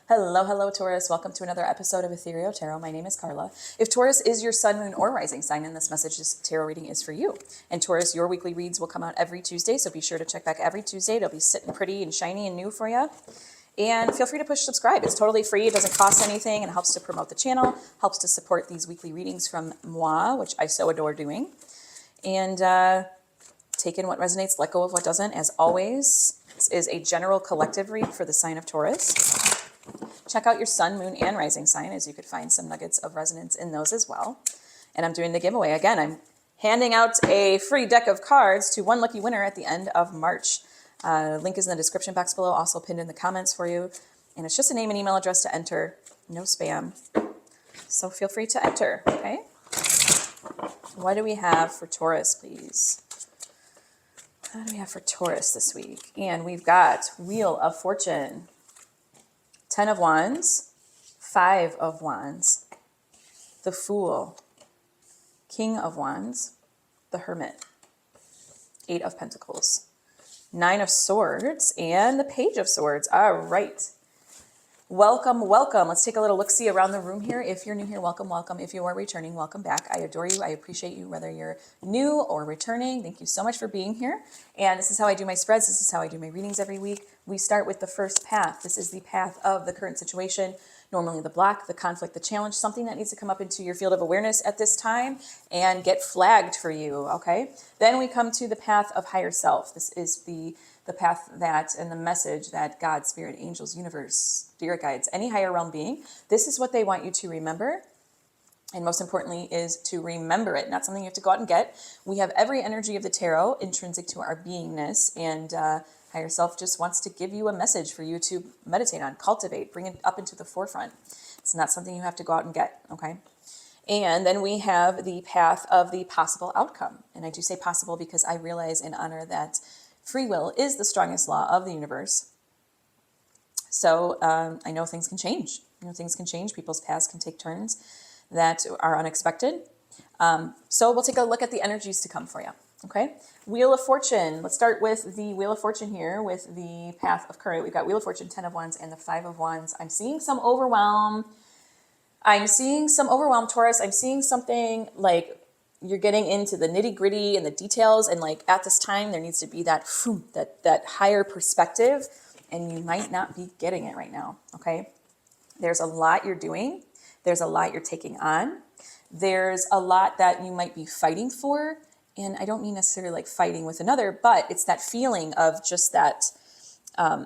Hello, hello, Taurus. Welcome to another episode of Ethereal Tarot. My name is Carla. If Taurus is your sun, moon, or rising sign, then this message, this tarot reading is for you. And Taurus, your weekly reads will come out every Tuesday, so be sure to check back every Tuesday. They'll be sitting pretty and shiny and new for you. And feel free to push subscribe. It's totally free. It doesn't cost anything and helps to promote the channel, helps to support these weekly readings from moi, which I so adore doing. And take in what resonates, let go of what doesn't. As always, this is a general collective read for the sign of Taurus. Check out your sun, moon, and rising sign, as you could find some nuggets of resonance in those as well. And I'm doing the giveaway. Again, I'm handing out a free deck of cards to one lucky winner at the end of March. Link is in the description box below, also pinned in the comments for you. And it's just a name and email address to enter. No spam. So feel free to enter, okay? What do we have for Taurus, please? What do we have for Taurus this week? And we've got Wheel of Fortune, 10 of Wands, 5 of Wands, the Fool, King of Wands, the Hermit, 8 of Pentacles, 9 of Swords, and the Page of Swords. All right. Welcome, welcome. Let's take a little look-see around the room here. If you're new here, welcome, welcome. If you are returning, welcome back. I adore you. I appreciate you, whether you're new or returning. Thank you so much for being here. And this is how I do my spreads. This is how I do my readings every week. We start with the first path. This is the path of the current situation. Normally the block, the conflict, the challenge, something that needs to come up into your field of awareness at this time and get flagged for you, okay? Then we come to the path of higher self. This is the path that, and the message that God, Spirit, angels, universe, spirit guides, any higher realm being, this is what they want you to remember. And most importantly is to remember it, not something you have to go out and get. We have every energy of the tarot intrinsic to our beingness, and higher self just wants to give you a message for you to meditate on, cultivate, bring it up into the forefront. It's not something you have to go out and get, okay? And then we have the path of the possible outcome. And I do say possible because I realize and honor that free will is the strongest law of the universe. So I know things can change. Things can change. People's paths can take turns that are unexpected. So we'll take a look at the energies to come for you. Okay. Wheel of Fortune. Let's start with the Wheel of Fortune here with the path of current. We've got Wheel of Fortune, 10 of Wands, and the 5 of Wands. I'm seeing some overwhelm. Taurus. I'm seeing something like you're getting into the nitty gritty and the details. And like at this time, there needs to be that higher perspective, and you might not be getting it right now. Okay. There's a lot you're doing. There's a lot you're taking on. There's a lot that you might be fighting for. And I don't mean necessarily like fighting with another, but it's that feeling of just that.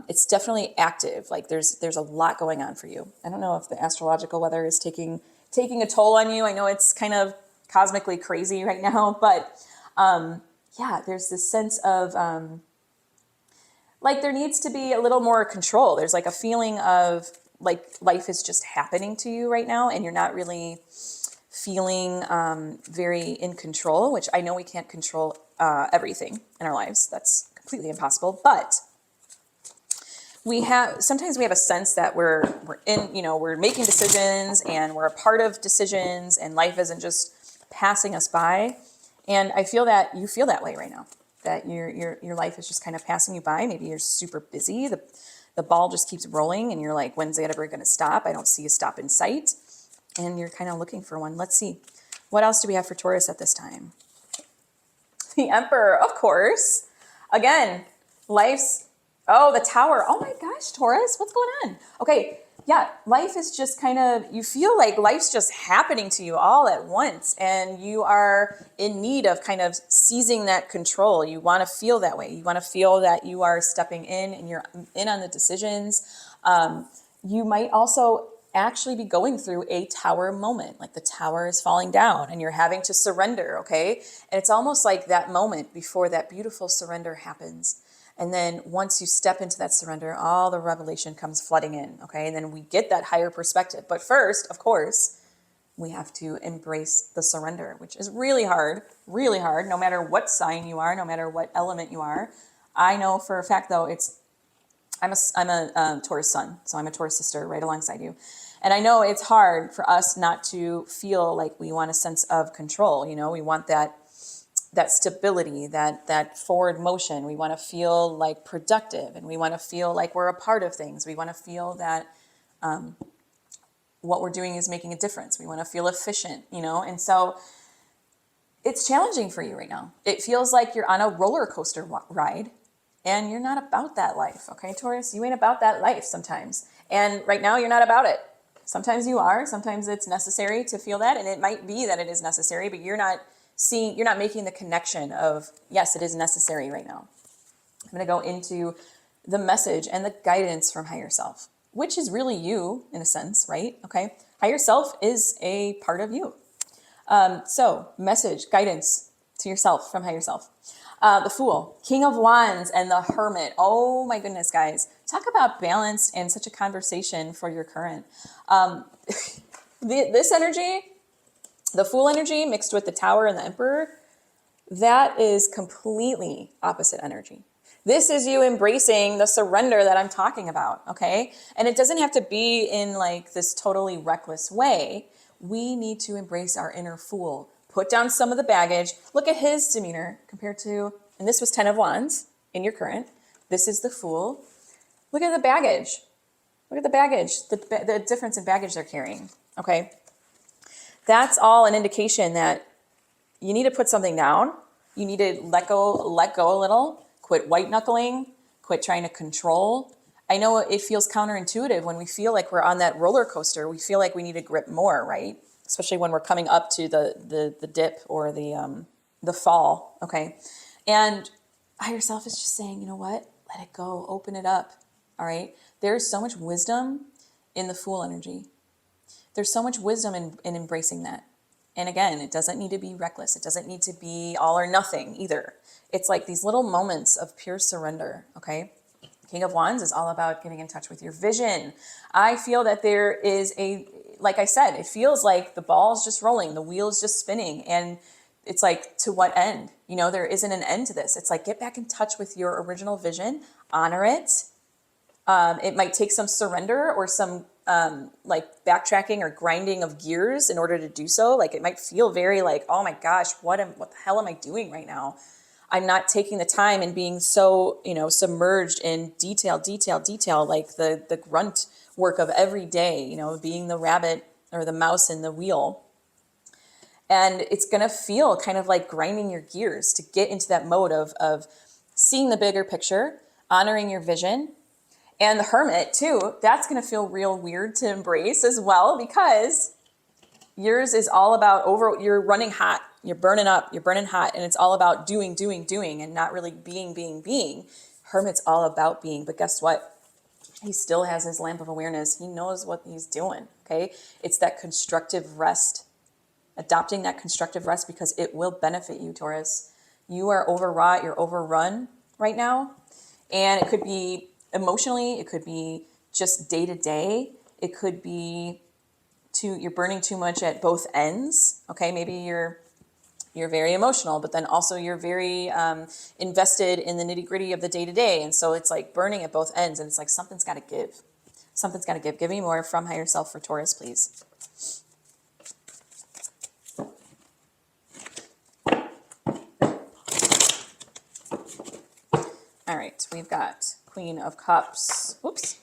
It's definitely active. Like there's a lot going on for you. I don't know if the astrological weather is taking a toll on you. I know it's kind of cosmically crazy right now, but yeah, there's this sense of like there needs to be a little more control. There's like a feeling of like life is just happening to you right now, and you're not really feeling very in control, which I know we can't control everything in our lives. That's completely impossible. But sometimes we have a sense that we're making decisions and we're a part of decisions, and life isn't just passing us by. And I feel that you feel that way right now, that your life is just kind of passing you by. Maybe you're super busy. The ball just keeps rolling and you're like, when's it ever going to stop? I don't see a stop in sight. And you're kind of looking for one. Let's see. What else do we have for Taurus at this time? The Emperor, of course. Again, the Tower. Oh my gosh, Taurus, what's going on? Okay, yeah, life is just kind of, you feel like life's just happening to you all at once, and you are in need of kind of seizing that control. You want to feel that way. You want to feel that you are stepping in and you're in on the decisions. You might also actually be going through a tower moment, like the tower is falling down and you're having to surrender, okay? And it's almost like that moment before that beautiful surrender happens. And then once you step into that surrender, all the revelation comes flooding in, okay? And then we get that higher perspective. But first, of course, we have to embrace the surrender, which is really hard, no matter what sign you are, no matter what element you are. I know for a fact, though, I'm a Taurus sun, so I'm a Taurus sister right alongside you. And I know it's hard for us not to feel like we want a sense of control. We want that stability, that forward motion. We want to feel like productive, and we want to feel like we're a part of things. We want to feel that what we're doing is making a difference. We want to feel efficient, you know? And so it's challenging for you right now. It feels like you're on a roller coaster ride and you're not about that life. Okay, Taurus, you ain't about that life sometimes. And right now you're not about it. Sometimes you are, sometimes it's necessary to feel that. And it might be that it is necessary, but you're not making the connection of, yes, it is necessary right now. I'm going to go into the message and the guidance from higher self, which is really you in a sense, right? Okay. Higher self is a part of you. So message, guidance to yourself from higher self. The Fool, King of Wands, and the Hermit. Oh my goodness, guys. Talk about balance and such a conversation for your current. This energy, the Fool energy mixed with the Tower and the Emperor, that is completely opposite energy. This is you embracing the surrender that I'm talking about, okay? And it doesn't have to be in like this totally reckless way. We need to embrace our inner fool. Put down some of the baggage. Look at his demeanor compared to, and this was 10 of Wands in your current. This is the Fool. Look at the baggage. Look at the baggage, the difference in baggage they're carrying, okay? That's all an indication that you need to put something down. You need to let go a little, quit white knuckling, quit trying to control. I know it feels counterintuitive when we feel like we're on that roller coaster. We feel like we need to grip more, right? Especially when we're coming up to the dip or the fall, okay? And higher self is just saying, you know what? Let it go, open it up, all right? There's so much wisdom in the Fool energy. There's so much wisdom in embracing that. And again, it doesn't need to be reckless. It doesn't need to be all or nothing either. It's like these little moments of pure surrender, okay? King of Wands is all about getting in touch with your vision. I feel that there is like I said, it feels like the ball's just rolling, the wheel's just spinning, and it's like, to what end? You know, there isn't an end to this. It's like, get back in touch with your original vision, honor it. It might take some surrender or some like backtracking or grinding of gears in order to do so. Like it might feel very like, oh my gosh, what the hell am I doing right now? I'm not taking the time and being so, you know, submerged in detail, like the grunt work of every day, you know, being the rabbit or the mouse in the wheel. And it's going to feel kind of like grinding your gears to get into that mode of seeing the bigger picture, honoring your vision. And the Hermit too, that's going to feel real weird to embrace as well, because yours is all about you're running hot, you're burning up, you're burning hot, and it's all about doing, and not really being. Hermit's all about being, but guess what? He still has his lamp of awareness. He knows what he's doing, okay? It's that constructive rest, adopting that constructive rest, because it will benefit you, Taurus. You are overwrought, you're overrun right now, and it could be emotionally, it could be just day to day, it could be you're burning too much at both ends. Okay, maybe you're very emotional, but then also you're very invested in the nitty gritty of the day to day, and so it's like burning at both ends, and it's like something's got to give. Something's got to give. Give me more from higher self for Taurus, please. All right, we've got Queen of Cups. Whoops.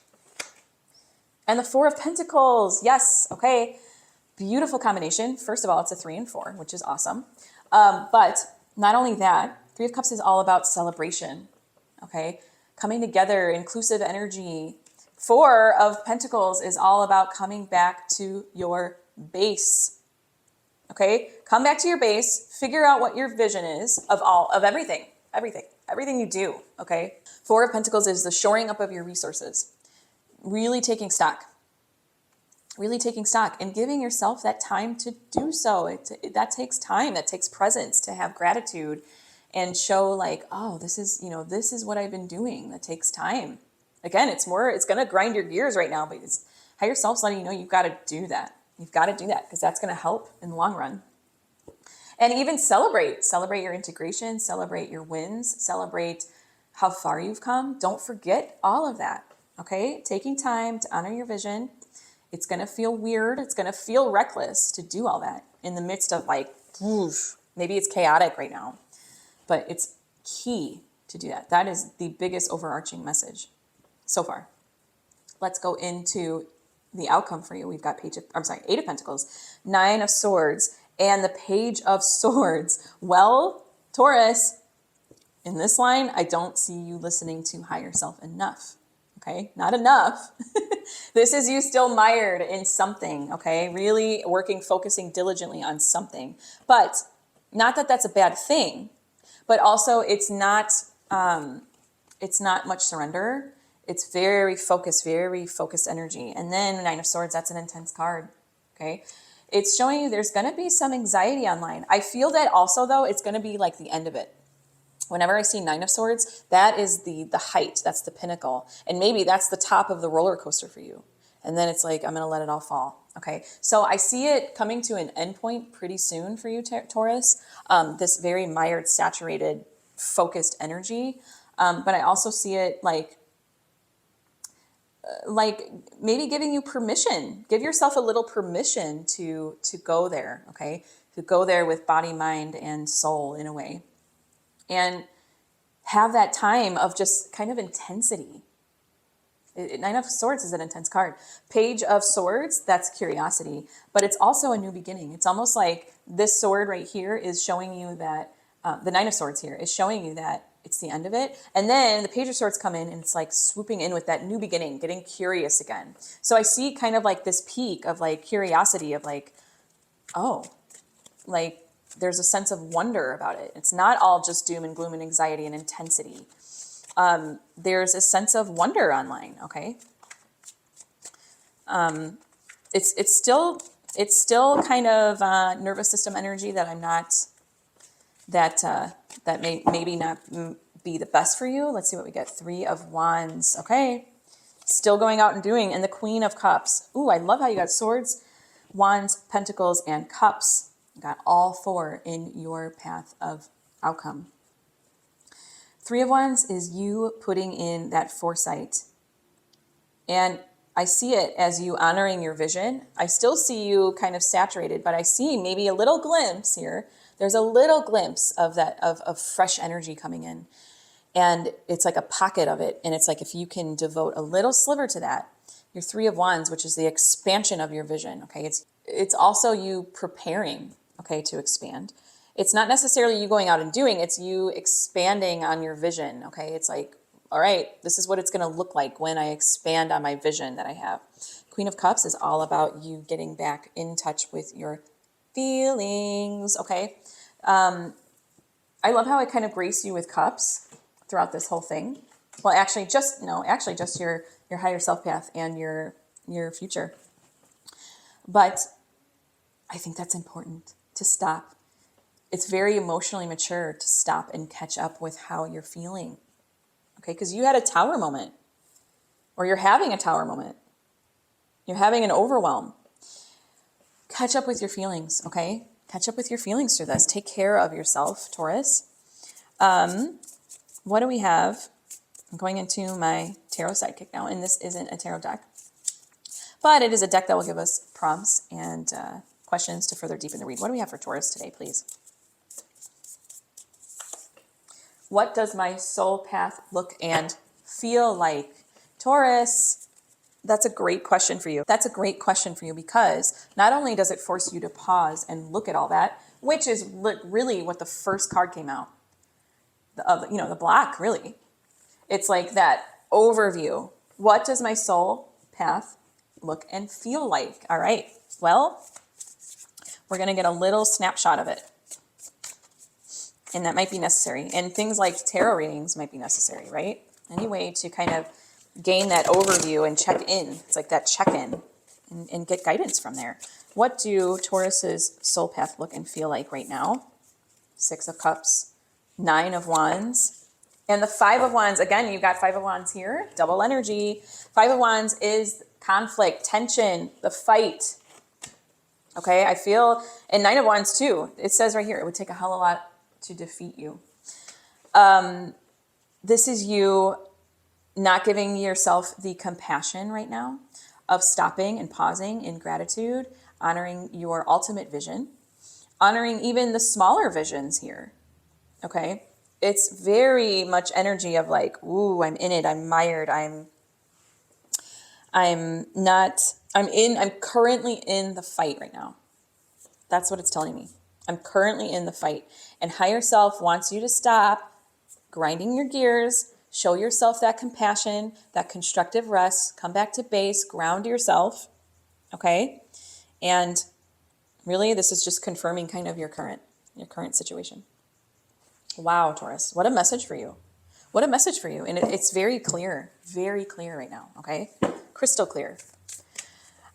And the Four of Pentacles. Yes. Okay. Beautiful combination. First of all, it's a 3 and 4, which is awesome. But not only that, Three of Cups is all about celebration. Okay. Coming together, inclusive energy. Four of Pentacles is all about coming back to your base. Okay. Come back to your base. Figure out what your vision is of everything you do. Okay. Four of Pentacles is the shoring up of your resources. Really taking stock and giving yourself that time to do so. That takes time, that takes presence, to have gratitude and show like, oh, this is what I've been doing. That takes time. Again, it's going to grind your gears right now, but it's higher self's letting you know you've got to do that. You've got to do that because that's going to help in the long run. And even celebrate your integration, celebrate your wins, celebrate how far you've come. Don't forget all of that. Okay, taking time to honor your vision. It's going to feel weird. It's going to feel reckless to do all that in the midst of like, maybe it's chaotic right now, but it's key to do that. That is the biggest overarching message so far. Let's go into the outcome for you. We've got Eight of Pentacles, Nine of Swords, and the Page of Swords. Well, Taurus, in this line, I don't see you listening to higher self enough. Okay, not enough. This is you still mired in something, okay? Really working, focusing diligently on something. But not that that's a bad thing, but also it's not much surrender. It's very focused energy. And then Nine of Swords, that's an intense card, okay? It's showing you there's going to be some anxiety online. I feel that also, though, it's going to be like the end of it. Whenever I see Nine of Swords, that is the height. That's the pinnacle. And maybe that's the top of the roller coaster for you. And then it's like, I'm going to let it all fall. Okay. So I see it coming to an endpoint pretty soon for you, Taurus. This very mired, saturated, focused energy. But I also see it like maybe giving you permission. Give yourself a little permission to go there. Okay. To go there with body, mind, and soul in a way. And have that time of just kind of intensity. Nine of Swords is an intense card. Page of Swords, that's curiosity. But it's also a new beginning. It's almost like this sword right here is showing you that, the Nine of Swords here is showing you that it's the end of it. And then the Page of Swords come in and it's like swooping in with that new beginning, getting curious again. So I see kind of like this peak of like curiosity of like, oh, like, there's a sense of wonder about it. It's not all just doom and gloom and anxiety and intensity. There's a sense of wonder online. Okay. It's still kind of nervous system energy that I'm not, that may maybe not be the best for you. Let's see what we get. Three of Wands. Okay. Still going out and doing. And the Queen of Cups. Ooh, I love how you got Swords, Wands, Pentacles, and Cups. You got all four in your path of outcome. Three of Wands is you putting in that foresight. And I see it as you honoring your vision. I still see you kind of saturated, but I see maybe a little glimpse here. There's a little glimpse of that, of fresh energy coming in. And it's like a pocket of it. And it's like if you can devote a little sliver to that, your Three of Wands, which is the expansion of your vision. Okay. It's also you preparing, okay, to expand. It's not necessarily you going out and doing, it's you expanding on your vision. Okay. It's like, all right, this is what it's going to look like when I expand on my vision that I have. Queen of Cups is all about you getting back in touch with your feelings. Okay. I love how I kind of grace you with cups throughout this whole thing. Well, actually just your higher self path and your future. But I think that's important to stop. It's very emotionally mature to stop and catch up with how you're feeling. Okay, because you had a tower moment, or you're having a tower moment. You're having an overwhelm. Catch up with your feelings, okay? Catch up with your feelings through this. Take care of yourself, Taurus. What do we have? I'm going into my tarot sidekick now, and this isn't a tarot deck, but it is a deck that will give us prompts and questions to further deepen the read. What do we have for Taurus today, please? What does my soul path look and feel like? Taurus, that's a great question for you. That's a great question for you because not only does it force you to pause and look at all that, which is really what the first card came out, the black, really. It's like that overview. What does my soul path look and feel like? All right. Well, we're going to get a little snapshot of it. And that might be necessary. And things like tarot readings might be necessary, right? Any way to kind of gain that overview and check in. It's like that check-in and get guidance from there. What do Taurus's soul path look and feel like right now? Six of Cups, Nine of Wands, and the Five of Wands. Again, you've got Five of Wands here, double energy. Five of Wands is conflict, tension, the fight. Okay, I feel, and Nine of Wands too. It says right here, it would take a hell of a lot to defeat you. This is you not giving yourself the compassion right now of stopping and pausing in gratitude, honoring your ultimate vision, honoring even the smaller visions here. Okay. It's very much energy of like, ooh, I'm in it. I'm mired. I'm currently in the fight right now. That's what it's telling me. I'm currently in the fight. And higher self wants you to stop grinding your gears, show yourself that compassion, that constructive rest, come back to base, ground yourself, okay? And really, this is just confirming kind of your current situation. Wow, Taurus, what a message for you. What a message for you. And it's very clear right now, okay? Crystal clear.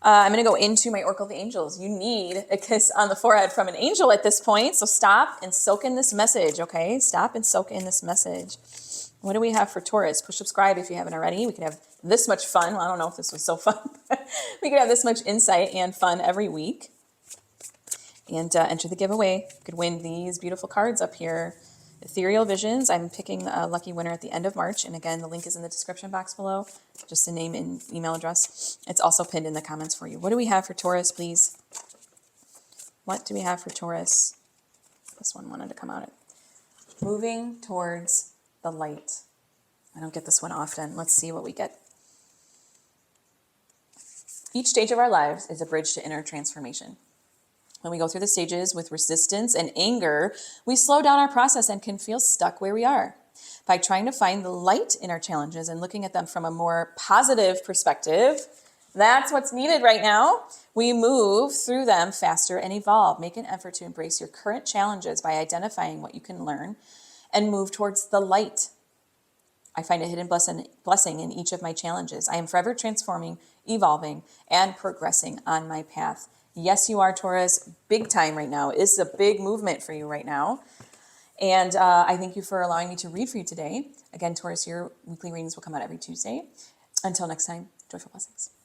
I'm going to go into my Oracle of the Angels. You need a kiss on the forehead from an angel at this point. So stop and soak in this message, okay? Stop and soak in this message. What do we have for Taurus? Push subscribe if you haven't already. We can have this much fun. Well, I don't know if this was so fun. We could have this much insight and fun every week. And enter the giveaway. You could win these beautiful cards up here. Ethereal Visions. I'm picking a lucky winner at the end of March. And again, the link is in the description box below. Just the name and email address. It's also pinned in the comments for you. What do we have for Taurus, please? What do we have for Taurus? This one wanted to come out. Moving towards the light. I don't get this one often. Let's see what we get. Each stage of our lives is a bridge to inner transformation. When we go through the stages with resistance and anger, we slow down our process and can feel stuck where we are. By trying to find the light in our challenges and looking at them from a more positive perspective, that's what's needed right now. We move through them faster and evolve. Make an effort to embrace your current challenges by identifying what you can learn and move towards the light. I find a hidden blessing in each of my challenges. I am forever transforming, evolving, and progressing on my path. Yes, you are, Taurus. Big time right now. It's a big movement for you right now. And I thank you for allowing me to read for you today. Again, Taurus, your weekly readings will come out every Tuesday. Until next time, joyful blessings.